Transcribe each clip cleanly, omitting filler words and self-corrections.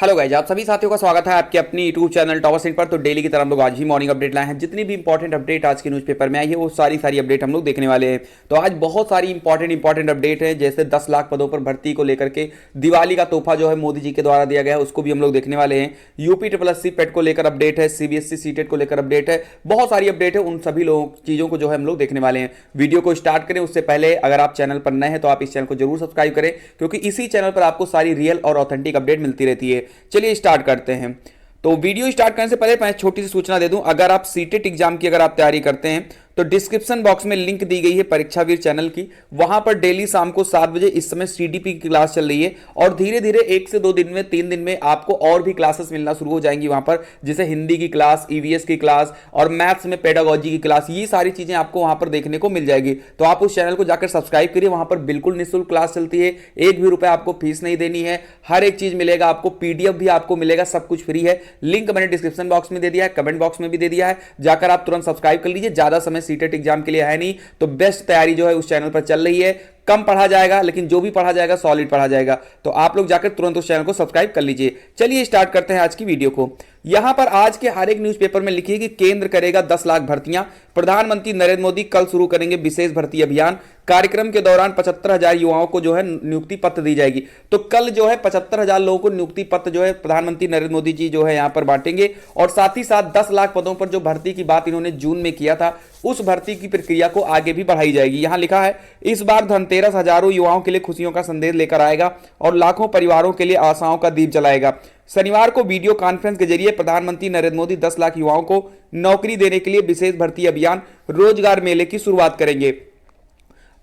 Hello guys, आप सभी साथियों का स्वागत है आपके अपनी यूट्यूब चैनल टॉवर सिंह पर। तो डेली की तरह हम लोग आज ही मॉर्निंग अपडेट लाए हैं। जितनी भी इंपॉर्टेंट अपडेट आज के न्यूज़पेपर में आई है वो सारी अपडेट हम लोग देखने वाले हैं। तो आज बहुत सारी इंपॉर्टेंट अपडेट है, जैसे 10 लाख पदों पर भर्ती को लेकर के दिवाली का तोहफा जो है मोदी जी के द्वारा दिया गया है, उसको भी हम लोग देखने वाले हैं। यूपी SSC पेट को लेकर अपडेट है, सीबीएसई सीटेट को लेकर अपडेट है, बहुत सारी अपडेट है। उन सभी लोग चीज़ों को जो है हम लोग देखने वाले हैं। वीडियो को स्टार्ट करें उससे पहले अगर आप चैनल पर नए हैं तो आप इस चैनल को जरूर सब्सक्राइब करें, क्योंकि इसी चैनल पर आपको सारी रियल और ऑथेंटिक अपडेट मिलती रहती है। चलिए स्टार्ट करते हैं। तो वीडियो स्टार्ट करने से पहले मैं छोटी सी सूचना दे दूं, अगर आप सीटेट एग्जाम की अगर आप तैयारी करते हैं तो डिस्क्रिप्शन बॉक्स में लिंक दी गई है परीक्षावीर चैनल की। वहां पर डेली शाम को 7 बजे इस समय सीडीपी की क्लास चल रही है और धीरे धीरे 1 से 2 दिन में 3 दिन में आपको और भी क्लासेस मिलना शुरू हो जाएंगी वहां पर, जैसे हिंदी की क्लास, ईवीएस की क्लास और मैथ्स में पेडागोजी की क्लास। ये सारी चीजें आपको वहां पर देखने को मिल जाएगी। तो आप उस चैनल को जाकर सब्सक्राइब करिए, वहां पर बिल्कुल निःशुल्क क्लास चलती है, 1 भी रुपया आपको फीस नहीं देनी है। हर एक चीज मिलेगा आपको, पीडीएफ भी आपको मिलेगा, सब कुछ फ्री है। लिंक मैंने डिस्क्रिप्शन बॉक्स में दे दिया है, कमेंट बॉक्स में भी दे दिया है, जाकर आप तुरंत सब्सक्राइब कर लीजिए। ज्यादा समय सीटेट एग्जाम के लिए है नहीं, तो बेस्ट तैयारी जो है उस चैनल पर चल रही है। कम पढ़ा जाएगा लेकिन जो भी पढ़ा जाएगा सॉलिड पढ़ा जाएगा। तो आप लोग जाकर तुरंत उस चैनल को सब्सक्राइब कर लीजिए। चलिए स्टार्ट करते हैं आज की वीडियो को। यहां पर आज के हर एक न्यूज़पेपर में लिखी है कि केंद्र करेगा 10 लाख भर्तियां, प्रधानमंत्री नरेंद्र मोदी कल शुरू करेंगे विशेष भर्ती अभियान। कार्यक्रम के दौरान 75,000 युवाओं को जो है नियुक्ति पत्र दी जाएगी। तो कल जो है 75,000 लोगों को नियुक्ति पत्र जो है प्रधानमंत्री नरेंद्र मोदी जी जो है यहां पर बांटेंगे। और साथ ही साथ 10 लाख पदों पर जो भर्ती की बात इन्होंने जून में किया था, उस भर्ती की प्रक्रिया को आगे भी बढ़ाई जाएगी। यहां लिखा है, इस बार धनतेरस हजारों युवाओं के लिए खुशियों का संदेश लेकर आएगा और लाखों परिवारों के लिए आशाओं का दीप जलाएगा। शनिवार को वीडियो कॉन्फ्रेंस के जरिए प्रधानमंत्री नरेंद्र मोदी 10 लाख युवाओं को नौकरी देने के लिए विशेष भर्ती अभियान रोजगार मेले की शुरुआत करेंगे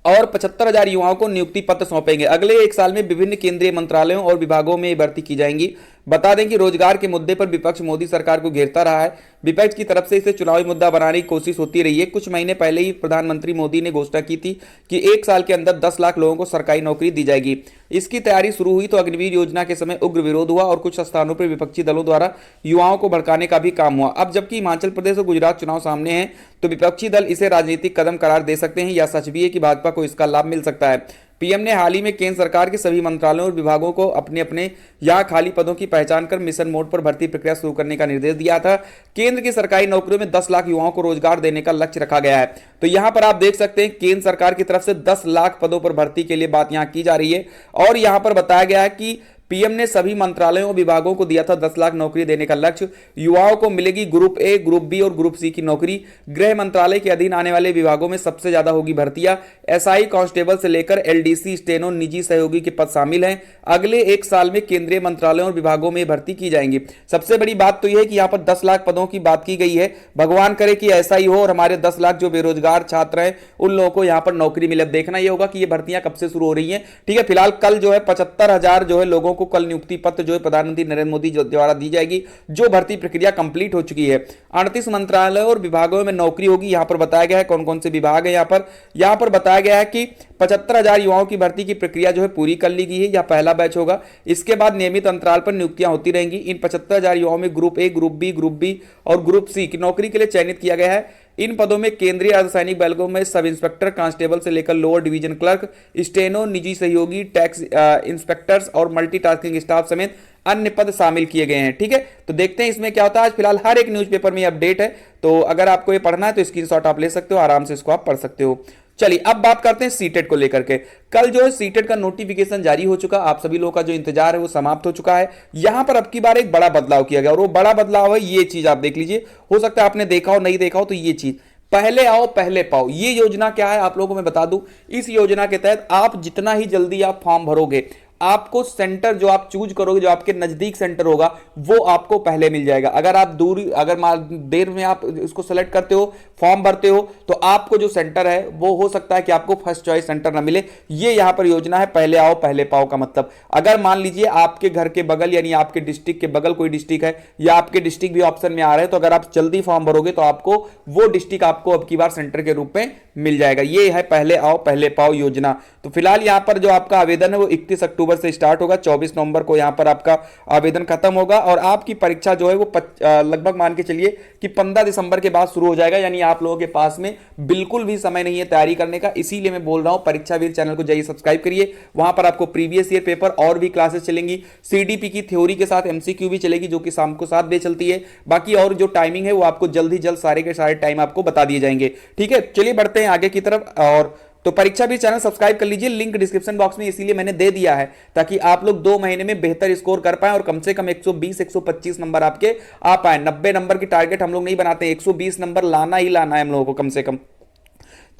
और 75,000 युवाओं को नियुक्ति पत्र सौंपेंगे। अगले 1 साल में विभिन्न केंद्रीय मंत्रालयों और विभागों में भर्ती की जाएंगी। बता दें कि रोजगार के मुद्दे पर विपक्ष मोदी सरकार को घेरता रहा है। विपक्ष की तरफ से इसे चुनावी मुद्दा बनाने की कोशिश होती रही है। कुछ महीने पहले ही प्रधानमंत्री मोदी ने घोषणा की थी कि 1 साल के अंदर 10 लाख लोगों को सरकारी नौकरी दी जाएगी। इसकी तैयारी शुरू हुई तो अग्निवीर योजना के समय उग्र विरोध हुआ और कुछ स्थानों पर विपक्षी दलों द्वारा युवाओं को भड़काने का भी काम हुआ। अब जबकि हिमाचल प्रदेश और गुजरात चुनाव सामने हैं, तो विपक्षी दल इसे राजनीतिक कदम करार दे सकते हैं या सच भी है कि भाजपा को इसका लाभ मिल सकता है। पीएम ने हाल ही में केंद्र सरकार के सभी मंत्रालयों और विभागों को अपने अपने यहां खाली पदों की पहचान कर मिशन मोड पर भर्ती प्रक्रिया शुरू करने का निर्देश दिया था। केंद्र की सरकारी नौकरियों में 10 लाख युवाओं को रोजगार देने का लक्ष्य रखा गया है। तो यहां पर आप देख सकते हैं केंद्र सरकार की तरफ से 10 लाख पदों पर भर्ती के लिए बात यहां की जा रही है। और यहां पर बताया गया है कि पीएम ने सभी मंत्रालयों और विभागों को दिया था 10 लाख नौकरी देने का लक्ष्य। युवाओं को मिलेगी ग्रुप ए, ग्रुप बी और ग्रुप सी की नौकरी। गृह मंत्रालय के अधीन आने वाले विभागों में सबसे ज्यादा होगी भर्तियां। एसआई कांस्टेबल से लेकर एलडीसी, स्टेनो, निजी सहयोगी के पद शामिल हैं। अगले 1 साल में केंद्रीय मंत्रालयों और विभागों में भर्ती की जाएंगी। सबसे बड़ी बात तो यह है कि यहां पर 10 लाख पदों की बात की गई है। भगवान करे कि ऐसा ही हो और हमारे 10 लाख जो बेरोजगार छात्र हैं उन लोगों को यहां पर नौकरी मिले। देखना यह होगा कि ये भर्तियां कब से शुरू हो रही हैं। ठीक है, फिलहाल कल जो है 75,000 जो है लोगों को कल नियुक्ति पत्र जो है प्रधानमंत्री नरेंद्र मोदी द्वारा दी जाएगी, जो भर्ती प्रक्रिया कंप्लीट हो चुकी है। 38 मंत्रालयों और विभागों में नौकरी होगी। यहां पर बताया गया है कौन कौन से विभाग है। यहां पर बताया गया है कि 75,000 युवाओं की भर्ती की प्रक्रिया जो है पूरी कर ली गई है। यह पहला बैच होगा। इसके बाद नियमित अंतराल पर नियुक्तियां होती रहेंगी। इन 75,000 युवाओं में ग्रुप ए, ग्रुप बी और ग्रुप सी की नौकरी के लिए चयनित किया गया है। इन पदों में केंद्रीय अर्धसैनिक बलों में सब इंस्पेक्टर, कांस्टेबल से लेकर लोअर डिवीजन क्लर्क, स्टेनो, निजी सहयोगी, टैक्स इंस्पेक्टर्स और मल्टीटास्किंग स्टाफ समेत अन्य पद शामिल किए गए हैं। ठीक है, तो देखते हैं इसमें क्या होता है। आज फिलहाल हर एक न्यूज़पेपर में अपडेट है, तो अगर आपको ये पढ़ना है तो स्क्रीनशॉट आप ले सकते हो, आराम से इसको आप पढ़ सकते हो। चलिए अब बात करते हैं सीटेट को लेकर के। कल जो है सीटेट का नोटिफिकेशन जारी हो चुका। आप सभी लोगों का जो इंतजार है वो समाप्त हो चुका है। यहां पर अब की बार एक बड़ा बदलाव किया गया और वो बड़ा बदलाव है ये चीज, आप देख लीजिए। हो सकता है आपने देखा हो, नहीं देखा हो, तो ये चीज पहले आओ पहले पाओ। ये योजना क्या है आप लोगों को मैं बता दूं। इस योजना के तहत आप जितना ही जल्दी आप फॉर्म भरोगे, आपको सेंटर जो आप चूज करोगे, जो आपके नजदीक सेंटर होगा, वो आपको पहले मिल जाएगा। अगर आप देर में आप इसको सेलेक्ट करते हो, फॉर्म भरते हो, तो आपको जो सेंटर है वो हो सकता है कि आपको फर्स्ट चॉइस सेंटर ना मिले। ये यहां पर योजना है पहले आओ पहले पाओ का मतलब। अगर मान लीजिए आपके घर के बगल यानी आपके डिस्ट्रिक्ट के बगल कोई डिस्ट्रिक्ट है या आपके डिस्ट्रिक्ट भी ऑप्शन में आ रहे हैं, तो अगर आप जल्दी फॉर्म भरोगे तो आपको वो डिस्ट्रिक्ट आपको अब की बार सेंटर के रूप में मिल जाएगा। ये है पहले आओ पहले पाओ योजना। तो फिलहाल यहां पर जो आपका आवेदन है वो 31 अक्टूबर अक्टूबर से स्टार्ट होगा, 24 नवंबर को यहाँ पर आपका आवेदन खत्म होगा और आपकी परीक्षा जो है वो लगभग मान के चलिए कि 15 दिसंबर के बाद शुरू हो जाएगा। यानी आप लोगों के पास में बिल्कुल भी समय नहीं है तैयारी करने का, इसीलिए मैं बोल रहा हूं परीक्षावीर चैनल को जाइए सब्सक्राइब करिए। वहां पर आपको प्रीवियस ईयर पेपर और भी क्लासेस चलेंगी, सीडीपी की थ्योरी के साथ एमसीक्यू भी चलेगी जो कि शाम को 7 बजे चलती है। बाकी और जो टाइमिंग है वो आपको जल्द ही जल्द सारे के सारे टाइम आपको बता दिए जाएंगे। ठीक है, चलिए बढ़ते हैं आगे की तरफ। और तो परीक्षा भी चैनल सब्सक्राइब कर लीजिए, लिंक डिस्क्रिप्शन बॉक्स में इसीलिए मैंने दे दिया है ताकि आप लोग 2 महीने में बेहतर स्कोर कर पाए और कम से कम 120-125 नंबर आपके आ पाए। 90 नंबर की टारगेट हम लोग नहीं बनाते, 120 नंबर लाना ही लाना है हम लोगों को कम से कम।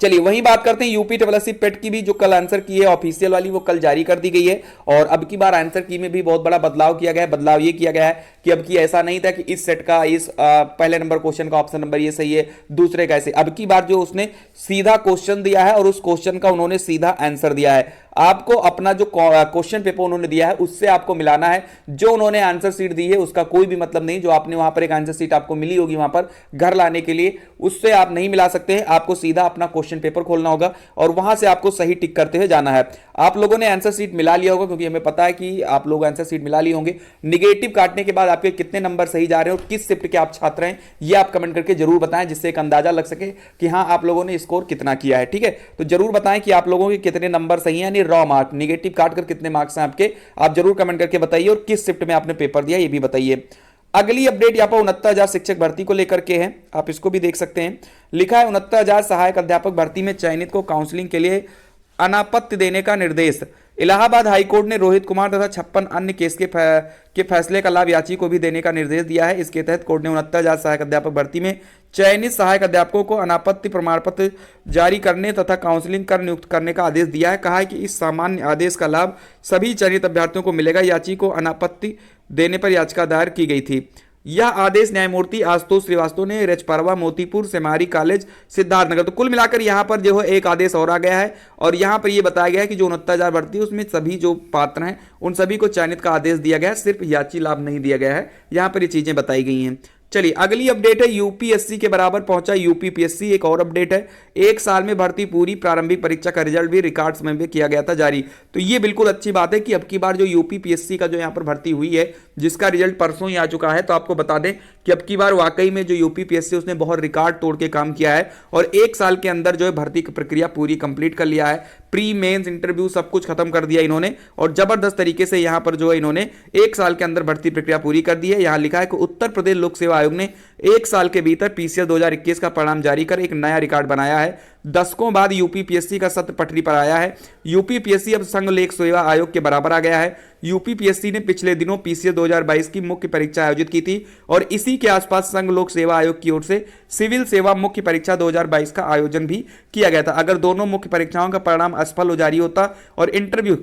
चलिए वहीं बात करते हैं यूपी डबलएससी पेट की भी, जो कल आंसर की है ऑफिशियल वाली वो कल जारी कर दी गई है। और अब की बार आंसर की में भी बहुत बड़ा बदलाव किया गया है। बदलाव ये किया गया है कि अब की ऐसा नहीं था कि इस सेट का इस पहले नंबर क्वेश्चन का ऑप्शन नंबर ये सही है, दूसरे का ऐसे। अब की बार जो उसने सीधा क्वेश्चन दिया है और उस क्वेश्चन का उन्होंने सीधा आंसर दिया है। आपको अपना जो क्वेश्चन पेपर उन्होंने दिया है उससे आपको मिलाना है, जो उन्होंने आंसर शीट दी है उसका कोई भी मतलब नहीं। जो आपने वहां पर एक आंसर शीट आपको मिली होगी वहां पर घर लाने के लिए, उससे आप नहीं मिला सकते हैं। आपको सीधा अपना क्वेश्चन पेपर खोलना होगा और वहां से आपको सही टिक करते हुए जाना है। आप लोगों ने आंसर शीट मिला लिया होगा क्योंकि हमें पता है कि आप लोग आंसर शीट मिला लिए होंगे। निगेटिव काटने के बाद आपके कितने नंबर सही जा रहे हैं और किस शिफ्ट के आप छात्र हैं ये आप कमेंट करके जरूर बताएं, जिससे एक अंदाजा लग सके कि हाँ आप लोगों ने स्कोर कितना किया है। ठीक है, तो जरूर बताएं कि आप लोगों के कितने नंबर सही है, यानी रॉ मार्क निगेटिव काट कर कितने मार्क्स हैं आपके, आप जरूर कमेंट करके बताइए। और किस शिफ्ट में आपने पेपर दिया ये भी बताइए। अगली अपडेट यहाँ पर 69,000 शिक्षक भर्ती को लेकर के है, आप इसको भी देख सकते हैं। लिखा है 69,000 सहायक अध्यापक भर्ती में चयनित को काउंसलिंग के लिए अनापत्ति देने का निर्देश। इलाहाबाद हाईकोर्ट ने रोहित कुमार तथा 56 अन्य केस के फैसले का लाभ याची को भी देने का निर्देश दिया है। इसके तहत कोर्ट ने 69,000 सहायक अध्यापक भर्ती में चयनित सहायक अध्यापकों को अनापत्ति प्रमाण पत्र जारी करने तथा काउंसलिंग कर नियुक्त करने का आदेश दिया है। कहा है कि इस सामान्य आदेश का लाभ सभी चयनित अभ्यर्थियों को मिलेगा। याची को अनापत्ति देने पर याचिका दायर की गई थी। यह आदेश न्यायमूर्ति आशुतोष श्रीवास्तव ने रजपरवा, मोतीपुर, सेमारी कॉलेज, सिद्धार्थनगर। तो कुल मिलाकर यहाँ पर जो है एक आदेश और आ गया है और यहाँ पर यह बताया गया है कि जो 69,000 भर्ती है उसमें सभी जो पात्र हैं उन सभी को चयनित का आदेश दिया गया है, सिर्फ याची लाभ नहीं दिया गया है। यहाँ पर ये चीजें बताई गई हैं। चलिए अगली अपडेट है, यूपीएससी के बराबर पहुंचा यूपीपीएससी। एक और अपडेट है, 1 साल में भर्ती पूरी, प्रारंभिक परीक्षा का रिजल्ट भी रिकॉर्ड समय में किया गया था जारी। तो ये बिल्कुल अच्छी बात है कि अब की बार जो यूपीपीएससी का जो यहाँ पर भर्ती हुई है जिसका रिजल्ट परसों ही आ चुका है, तो आपको बता दें कि अब की बार वाकई में जो यूपीपीएससी उसने बहुत रिकॉर्ड तोड़ के काम किया है और 1 साल के अंदर जो है भर्ती की प्रक्रिया पूरी कंप्लीट कर लिया है। प्री मेंस इंटरव्यू सब कुछ खत्म कर दिया इन्होंने और जबरदस्त तरीके से यहाँ पर जो है इन्होंने 1 साल के अंदर भर्ती प्रक्रिया पूरी कर दी है। यहाँ लिखा है कि उत्तर प्रदेश लोक सेवा आयोग ने 1 साल के भीतर पीसीएस 2021 का परिणाम जारी कर एक नया रिकॉर्ड बनाया है। दशकों बाद यूपीपीएससी का सत्र पटरी पर आया है। यूपीपीएससी अब संघ लोक सेवा आयोग के बराबर आ गया है। यूपीपीएससी ने पिछले दिनों पीसीएस 2022 की मुख्य परीक्षा आयोजित की थी और इसी के आसपास संघ लोक सेवा आयोग की ओर से सिविल सेवा मुख्य परीक्षा 2022 का आयोजन भी किया गया था। अगर दोनों मुख्य परीक्षाओं का परिणाम असफल हो जारी होता और इंटरव्यू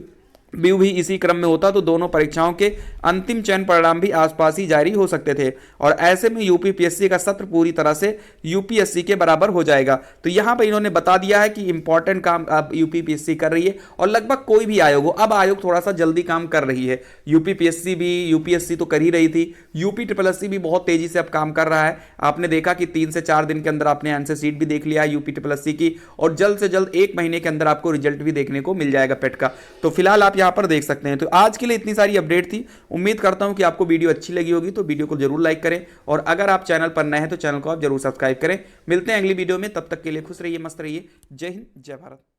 भी इसी क्रम में होता तो दोनों परीक्षाओं के अंतिम चयन परिणाम भी आसपास ही जारी हो सकते थे और ऐसे में यूपीपीएससी का सत्र पूरी तरह से यूपीएससी के बराबर हो जाएगा। तो यहां पर इन्होंने बता दिया है कि इंपॉर्टेंट काम अब यूपीपीएससी कर रही है और लगभग कोई भी आयोग हो, अब आयोग थोड़ा सा जल्दी काम कर रही है। यूपीपीएससी भी, यूपीएससी तो कर ही रही थी, यूपीएससी भी बहुत तेजी से अब काम कर रहा है। आपने देखा कि 3 से 4 दिन के अंदर आपने आंसर शीट भी देख लिया है यूपीएससी की और जल्द से जल्द 1 महीने के अंदर आपको रिजल्ट भी देखने को मिल जाएगा पेट का। तो फिलहाल आप यहाँ पर देख सकते हैं। तो आज के लिए इतनी सारी अपडेट थी। उम्मीद करता हूं कि आपको वीडियो अच्छी लगी होगी, तो वीडियो को जरूर लाइक करें और अगर आप चैनल पर नए हैं तो चैनल को आप जरूर सब्सक्राइब करें। मिलते हैं अगली वीडियो में, तब तक के लिए खुश रहिए, मस्त रहिए। जय हिंद, जय भारत।